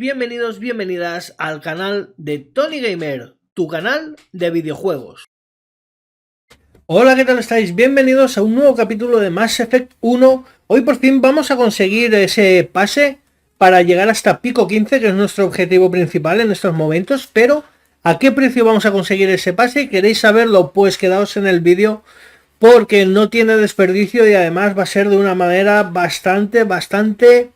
Bienvenidos, bienvenidas al canal de Tony Gamer, tu canal de videojuegos. Hola, ¿qué tal estáis? Bienvenidos a un nuevo capítulo de Mass Effect 1. Hoy por fin vamos a conseguir ese pase para llegar hasta pico 15, que es nuestro objetivo principal en estos momentos. Pero, ¿a qué precio vamos a conseguir ese pase? ¿Queréis saberlo? Pues quedaos en el vídeo, porque no tiene desperdicio y además va a ser de una manera bastante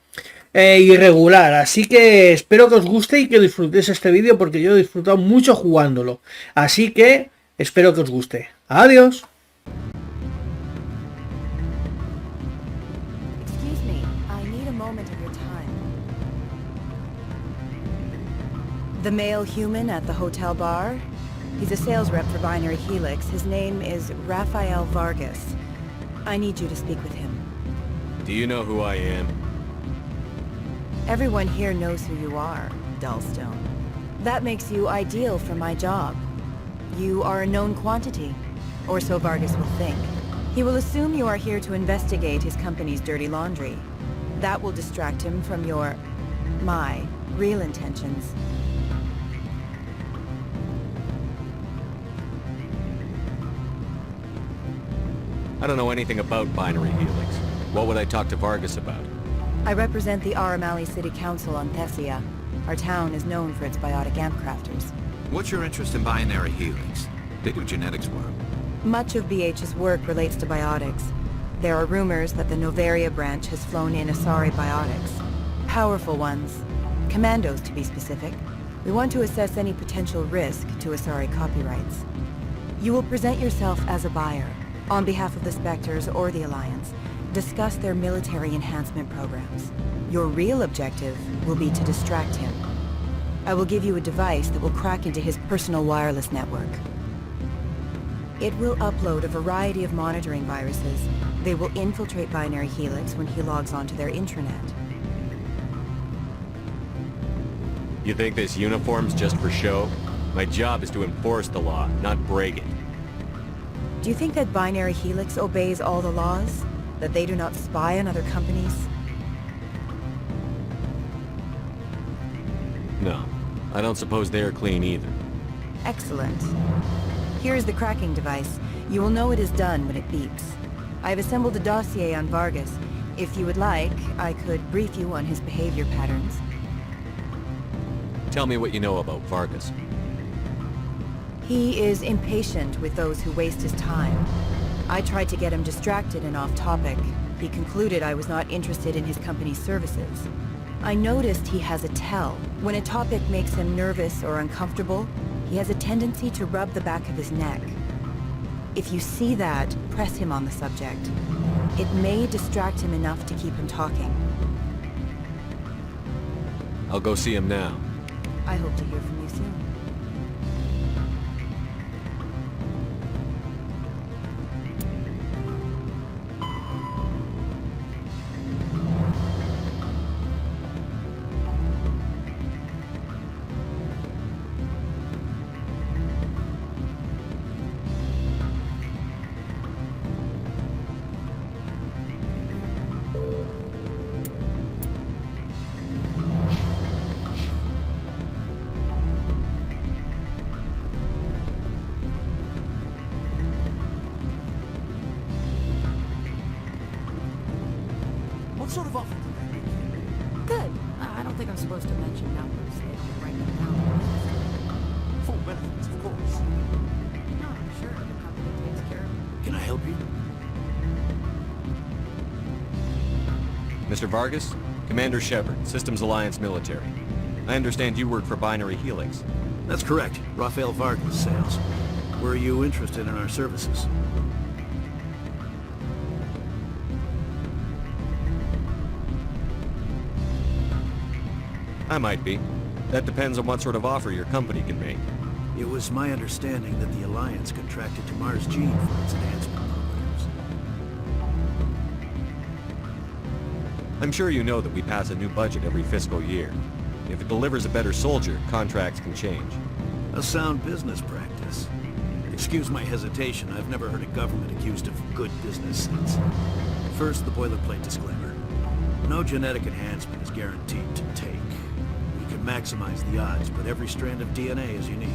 irregular. Así que espero que os guste y que disfrutéis este vídeo, porque yo he disfrutado mucho jugándolo. Así que espero que os guste. Adiós. Excuse me, I need a moment of your time. The male human at the hotel bar? He's a sales rep for Binary Helix. His name is Rafael Vargas. I need you to speak with him. Do you know who I am? Everyone here knows who you are, Dullstone. That makes you ideal for my job. You are a known quantity, or so Vargas will think. He will assume you are here to investigate his company's dirty laundry. That will distract him from my real intentions. I don't know anything about Binary Helix. What would I talk to Vargas about? I represent the Aramali City Council on Thessia. Our town is known for its biotic amp crafters. What's your interest in Binary Helix? They do genetics work. Much of BH's work relates to biotics. There are rumors that the Novaria branch has flown in Asari biotics. Powerful ones. Commandos, to be specific. We want to assess any potential risk to Asari copyrights. You will present yourself as a buyer, on behalf of the Spectres or the Alliance. Discuss their military enhancement programs. Your real objective will be to distract him. I will give you a device that will crack into his personal wireless network. It will upload a variety of monitoring viruses. They will infiltrate Binary Helix when he logs onto their intranet. You think this uniform's just for show? My job is to enforce the law, not break it. Do you think that Binary Helix obeys all the laws? That they do not spy on other companies? No, I don't suppose they're clean either. Excellent. Here is the cracking device. You will know it is done when it beeps. I have assembled a dossier on Vargas. If you would like, I could brief you on his behavior patterns. Tell me what you know about Vargas. He is impatient with those who waste his time. I tried to get him distracted and off topic. He concluded I was not interested in his company's services. I noticed he has a tell. When a topic makes him nervous or uncomfortable, he has a tendency to rub the back of his neck. If you see that, press him on the subject. It may distract him enough to keep him talking. I'll go see him now. I hope to hear from you soon. What sort of offer did they make you? Good. I don't think I'm supposed to mention numbers. They don't write them down. Full benefits, of course. No, I'm sure the company takes care of it. Can I help you? Mr. Vargas? Commander Shepard, Systems Alliance Military. I understand you work for Binary Helix. That's correct. Rafael Vargas, sales. Were you interested in our services? I might be. That depends on what sort of offer your company can make. It was my understanding that the Alliance contracted to Mars Gene for its enhancement programs. I'm sure you know that we pass a new budget every fiscal year. If it delivers a better soldier, contracts can change. A sound business practice. Excuse my hesitation, I've never heard a government accused of good business sense. First, the boilerplate disclaimer. No genetic enhancement is guaranteed to take. We can maximize the odds, but every strand of DNA is unique.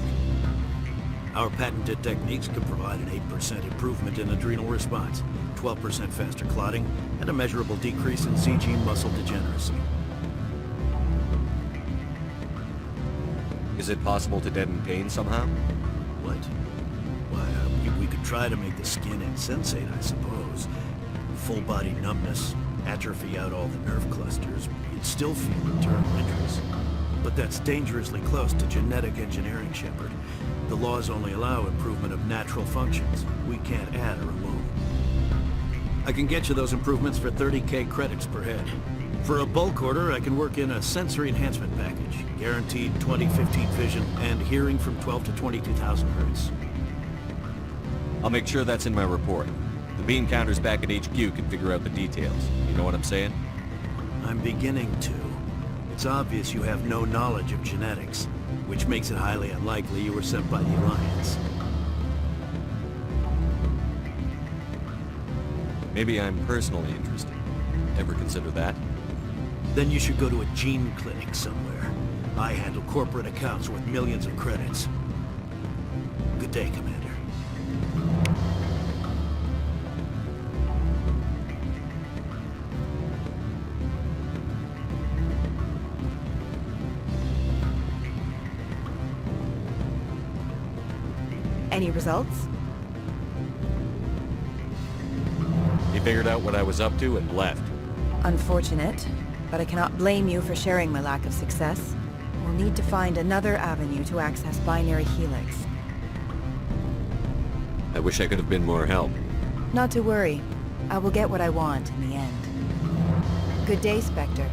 Our patented techniques can provide an 8% improvement in adrenal response, 12% faster clotting, and a measurable decrease in CG muscle degeneracy. Is it possible to deaden pain somehow? What? Why, we could try to make the skin insensate, I suppose. Full body numbness, atrophy out all the nerve clusters, you'd still feel internal injuries. But that's dangerously close to genetic engineering, Shepard. The laws only allow improvement of natural functions. We can't add or remove. I can get you those improvements for 30k credits per head. For a bulk order, I can work in a sensory enhancement package. Guaranteed 20/15 vision and hearing from 12 to 22,000 hertz. I'll make sure that's in my report. The bean counters back at HQ can figure out the details. You know what I'm saying? I'm beginning to. It's obvious you have no knowledge of genetics, which makes it highly unlikely you were sent by the Alliance. Maybe I'm personally interested. Ever consider that? Then you should go to a gene clinic somewhere. I handle corporate accounts worth millions of credits. Good day, Commander. Any results? He figured out what I was up to and left. Unfortunate, but I cannot blame you for sharing my lack of success. We'll need to find another avenue to access binary helix. I wish I could have been more help. Not to worry. I will get what I want in the end. Good day, Spectre.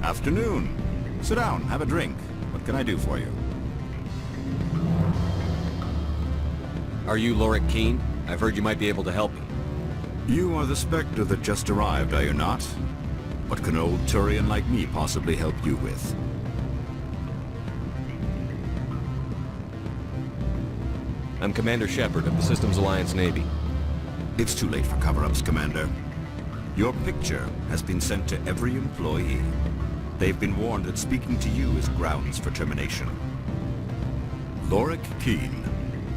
Afternoon. Sit down, have a drink. What can I do for you? Are you Lorik Keene? I've heard you might be able to help me. You are the Spectre that just arrived, are you not? What can old Turian like me possibly help you with? I'm Commander Shepard of the Systems Alliance Navy. It's too late for cover-ups, Commander. Your picture has been sent to every employee. They've been warned that speaking to you is grounds for termination. Lorik Keene.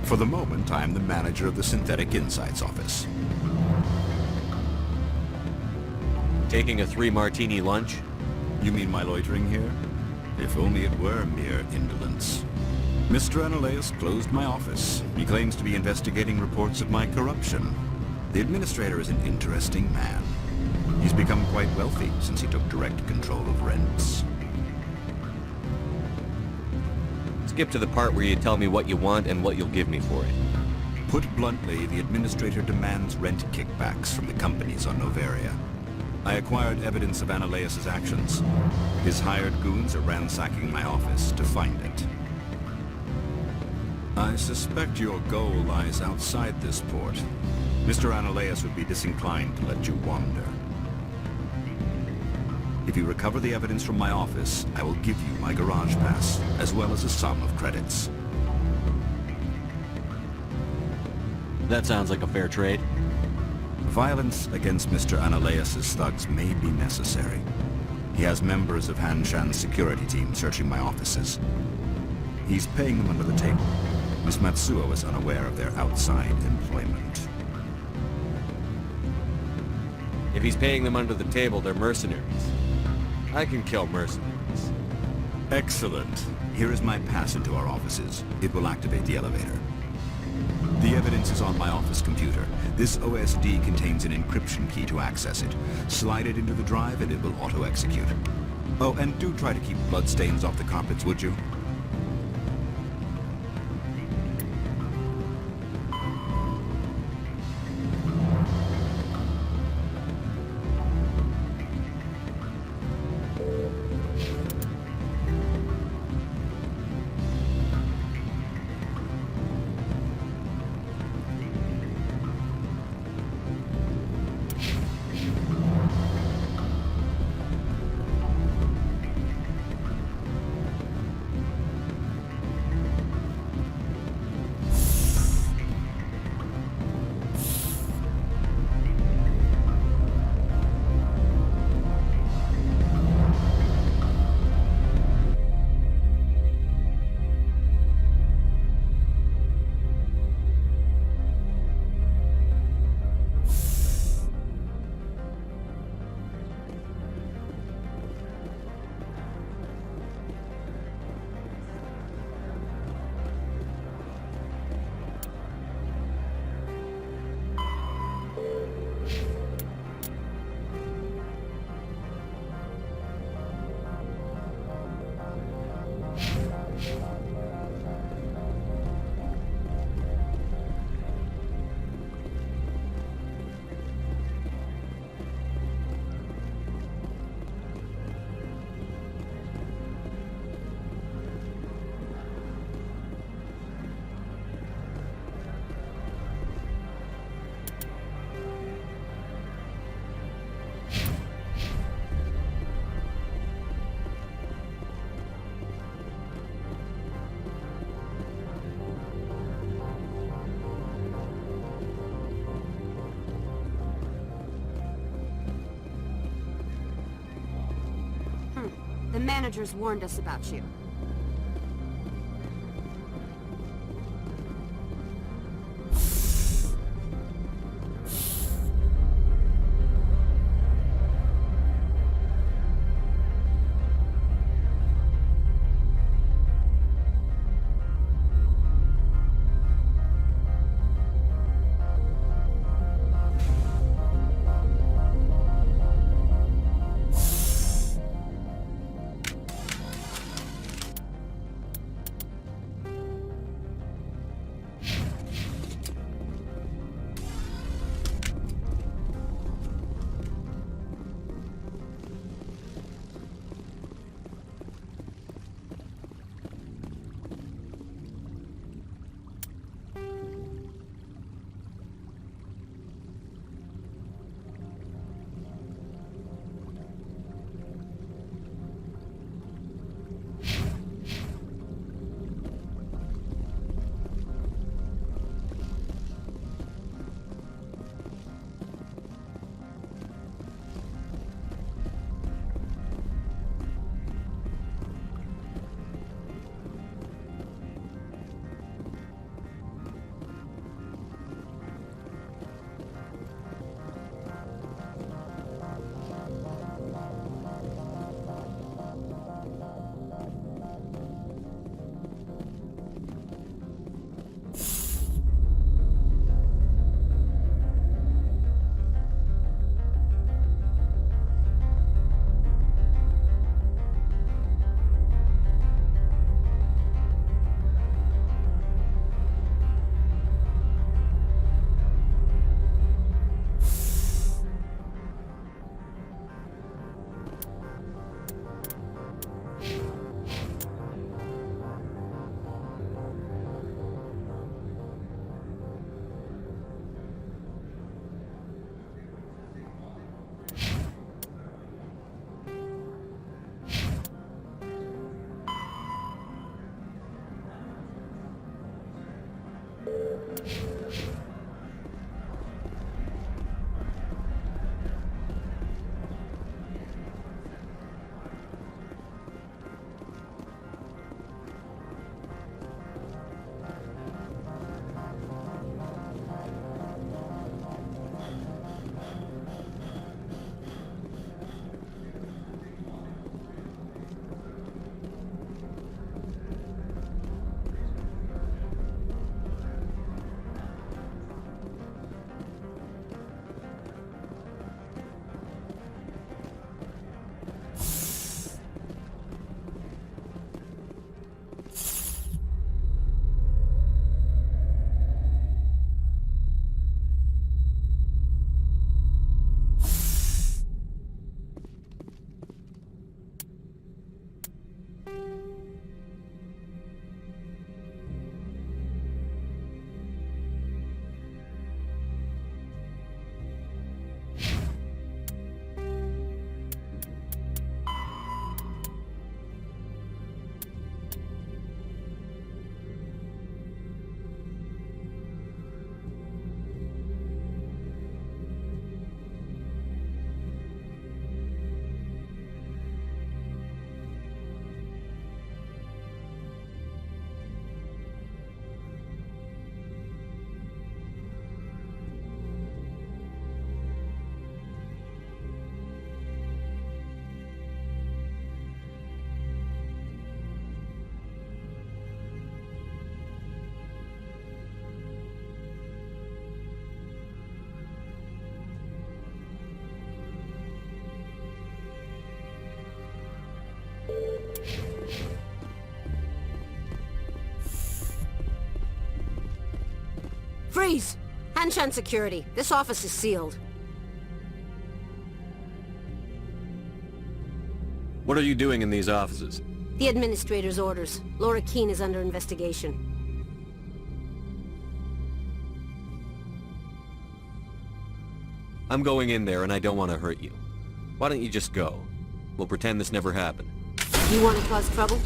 For the moment, I am the manager of the Synthetic Insights Office. Taking a 3-martini lunch? You mean my loitering here? If only it were mere indolence. Mr. Analaeus closed my office. He claims to be investigating reports of my corruption. The administrator is an interesting man. He's become quite wealthy since he took direct control of rents. Skip to the part where you tell me what you want and what you'll give me for it. Put bluntly, the administrator demands rent kickbacks from the companies on Noveria. I acquired evidence of Analaeus' actions. His hired goons are ransacking my office to find it. I suspect your goal lies outside this port. Mr. Analaeus would be disinclined to let you wander. If you recover the evidence from my office, I will give you my garage pass, as well as a sum of credits. That sounds like a fair trade. Violence against Mr. Analaeus' thugs may be necessary. He has members of Han-Shan's security team searching my offices. He's paying them under the table. Miss Matsuo is unaware of their outside employment. If he's paying them under the table, they're mercenaries. I can kill mercenaries. Excellent. Here is my pass into our offices. It will activate the elevator. The evidence is on my office computer. This OSD contains an encryption key to access it. Slide it into the drive and it will auto-execute. Oh, and do try to keep bloodstains off the carpets, would you? The managers warned us about you. Freeze! Hanshan security. This office is sealed. What are you doing in these offices? The administrator's orders. Laura Keene is under investigation. I'm going in there and I don't want to hurt you. Why don't you just go? We'll pretend this never happened. You want to cause trouble?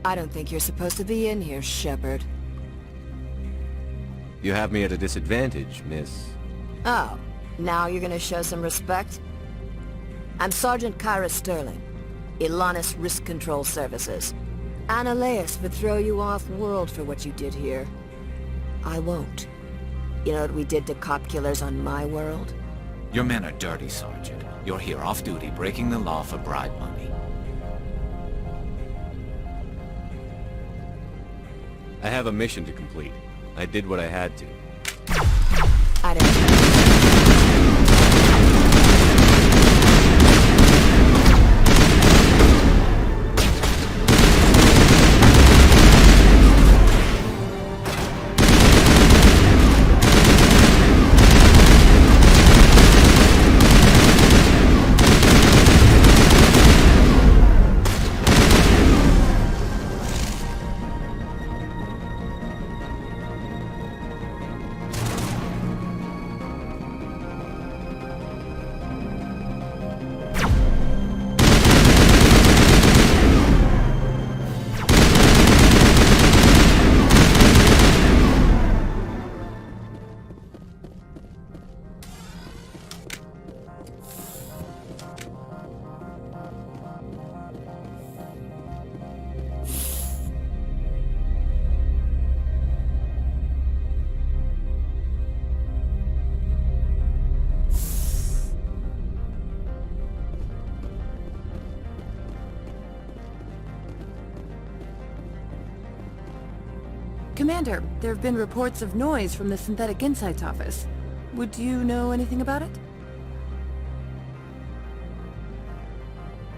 I don't think you're supposed to be in here, Shepard. You have me at a disadvantage, miss. Oh, now you're gonna show some respect? I'm Sergeant Kyra Sterling, Ilanis Risk Control Services. Annaleus would throw you off-world for what you did here. I won't. You know what we did to cop killers on my world? Your men are dirty, Sergeant. You're here off-duty, breaking the law for bribe money. I have a mission to complete. I did what I had to. I don't... Commander, there have been reports of noise from the Synthetic Insights office. Would you know anything about it?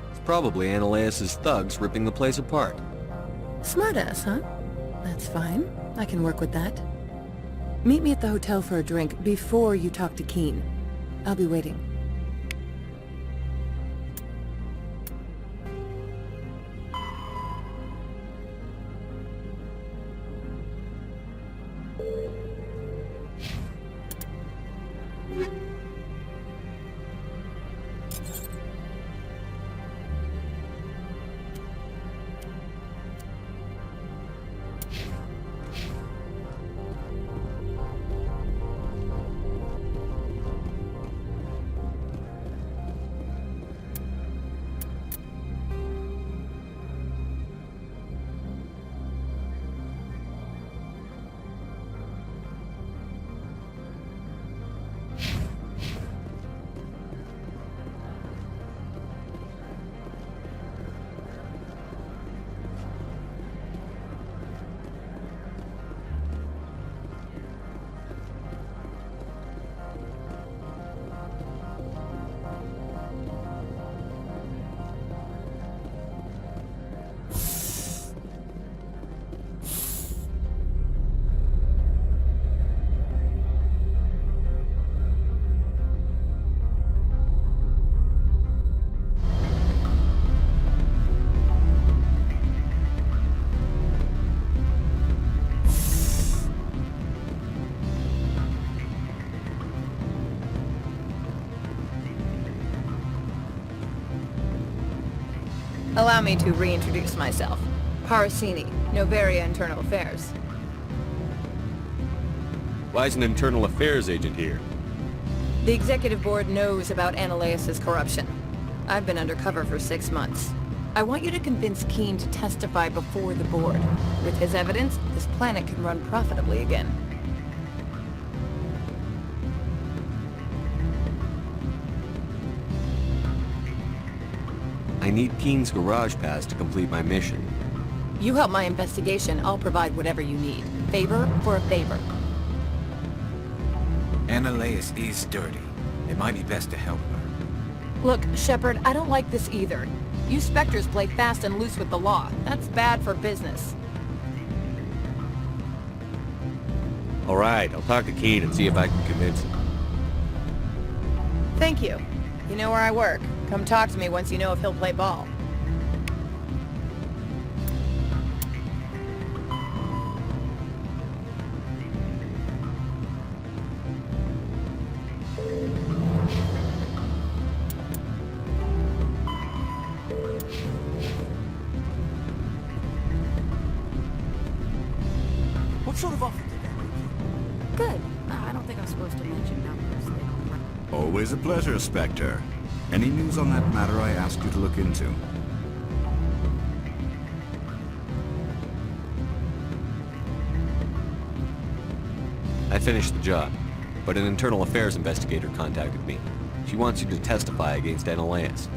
It's probably Annaleus' thugs ripping the place apart. Smartass, huh? That's fine. I can work with that. Meet me at the hotel for a drink before you talk to Keen. I'll be waiting. Allow me to reintroduce myself. Parasini, Novaria Internal Affairs. Why is an internal affairs agent here? The executive board knows about Annaleus' corruption. I've been undercover for 6 months. I want you to convince Keen to testify before the board. With his evidence, this planet can run profitably again. I need Keen's garage pass to complete my mission. You help my investigation, I'll provide whatever you need. Favor for a favor. Annaleus is dirty. It might be best to help her. Look, Shepard, I don't like this either. You Spectres play fast and loose with the law. That's bad for business. Alright, I'll talk to Keen and see if I can convince him. Thank you. You know where I work. Come talk to me once you know if he'll play ball. sort of offer did that make you? Good. I don't think I'm supposed to mention numbers. They don't work. Always a pleasure, Spectre. Any news on that matter I asked you to look into? I finished the job, but an internal affairs investigator contacted me. She wants you to testify against Ananias.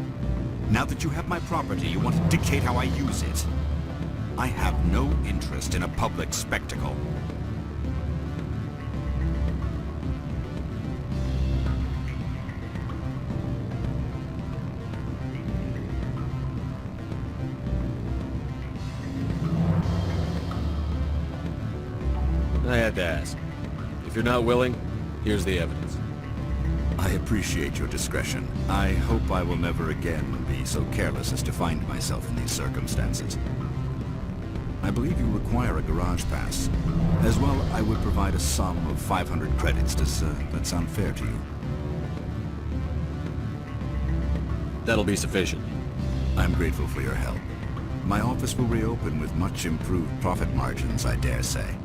Now that you have my property, you want to dictate how I use it. I have no interest in a public spectacle. I had to ask. If you're not willing, here's the evidence. I appreciate your discretion. I hope I will never again be so careless as to find myself in these circumstances. I believe you require a garage pass. As well, I would provide a sum of 500 credits. Does that sound fair to you? That'll be sufficient. I'm grateful for your help. My office will reopen with much improved profit margins, I dare say.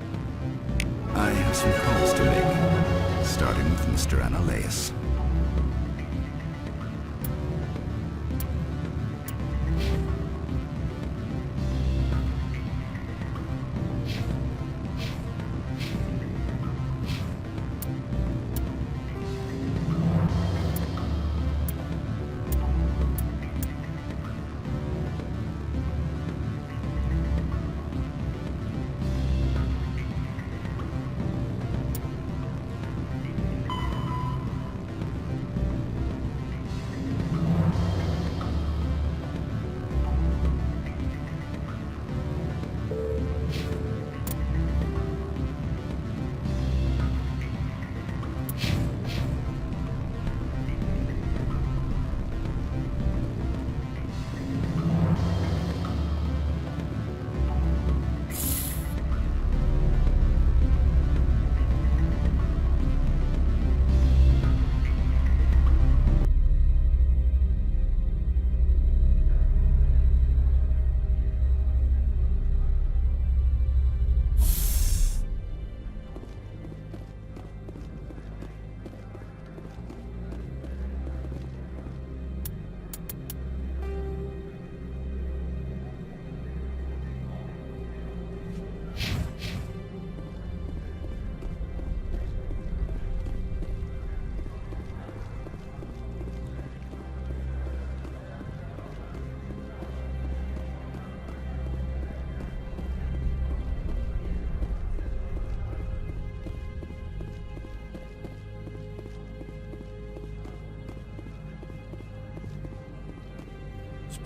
I have some calls to make, starting with Mr. Ananias.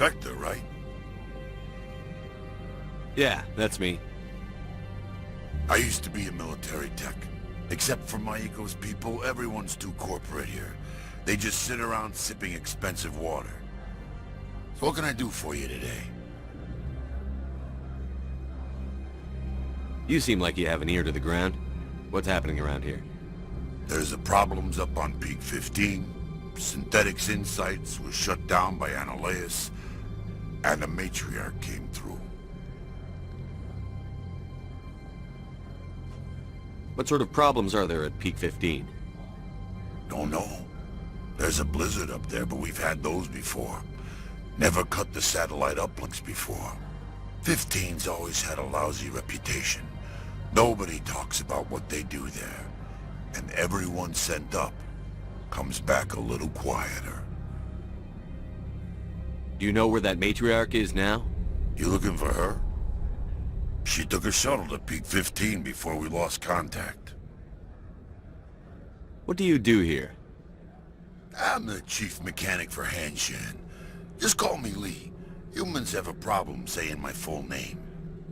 Spectre, right? Yeah, that's me. I used to be a military tech. Except for my eco's people, everyone's too corporate here. They just sit around sipping expensive water. So what can I do for you today? You seem like you have an ear to the ground. What's happening around here? There's the problems up on Peak 15. Synthetics Insights was shut down by Ananias. And the matriarch came through. What sort of problems are there at Peak 15? Don't know. There's a blizzard up there, but we've had those before. Never cut the satellite uplinks before. 15's always had a lousy reputation. Nobody talks about what they do there. And everyone sent up comes back a little quieter. Do you know where that matriarch is now? You looking for her? She took a shuttle to Peak 15 before we lost contact. What do you do here? I'm the chief mechanic for Hanshan. Just call me Lee. Humans have a problem saying my full name.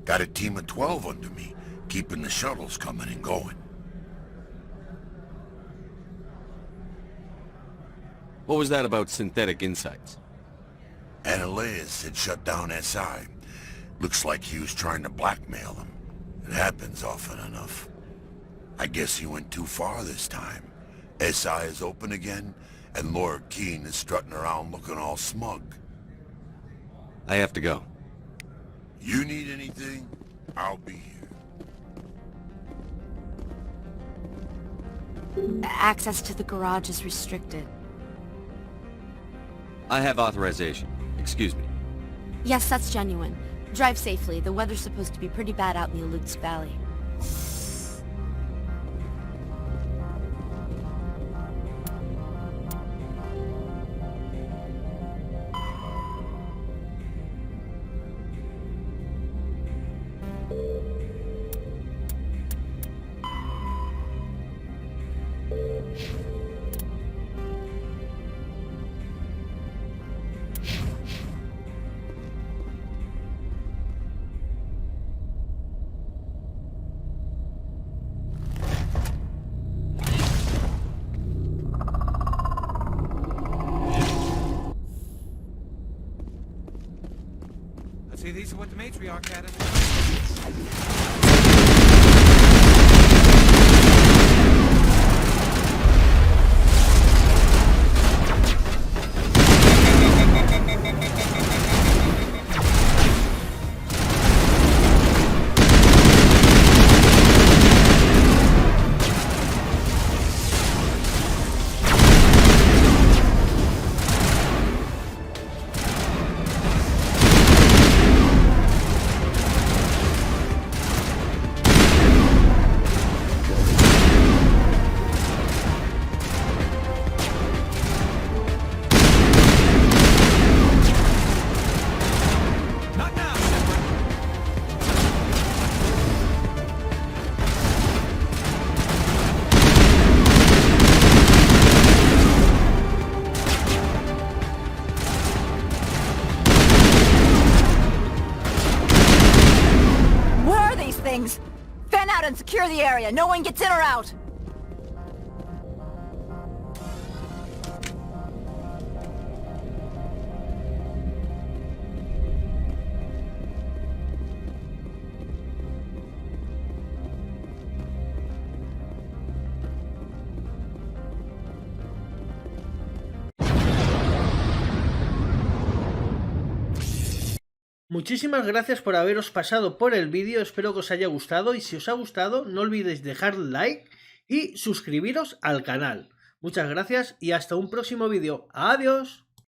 Got a team of 12 under me, keeping the shuttles coming and going. What was that about Synthetic Insights? Ananias had shut down SI. Looks like he was trying to blackmail them. It happens often enough. I guess he went too far this time. SI is open again, and Lord Keene is strutting around looking all smug. I have to go. You need anything? I'll be here. Access to the garage is restricted. I have authorization. Excuse me. Yes, that's genuine. Drive safely. The weather's supposed to be pretty bad out in the Alutsk Valley. See, these are what the matriarch had us. Fan out and secure the area. No one gets in or out. Muchísimas gracias por haberos pasado por el vídeo, espero que os haya gustado y si os ha gustado no olvidéis dejar like y suscribiros al canal. Muchas gracias y hasta un próximo vídeo. ¡Adiós!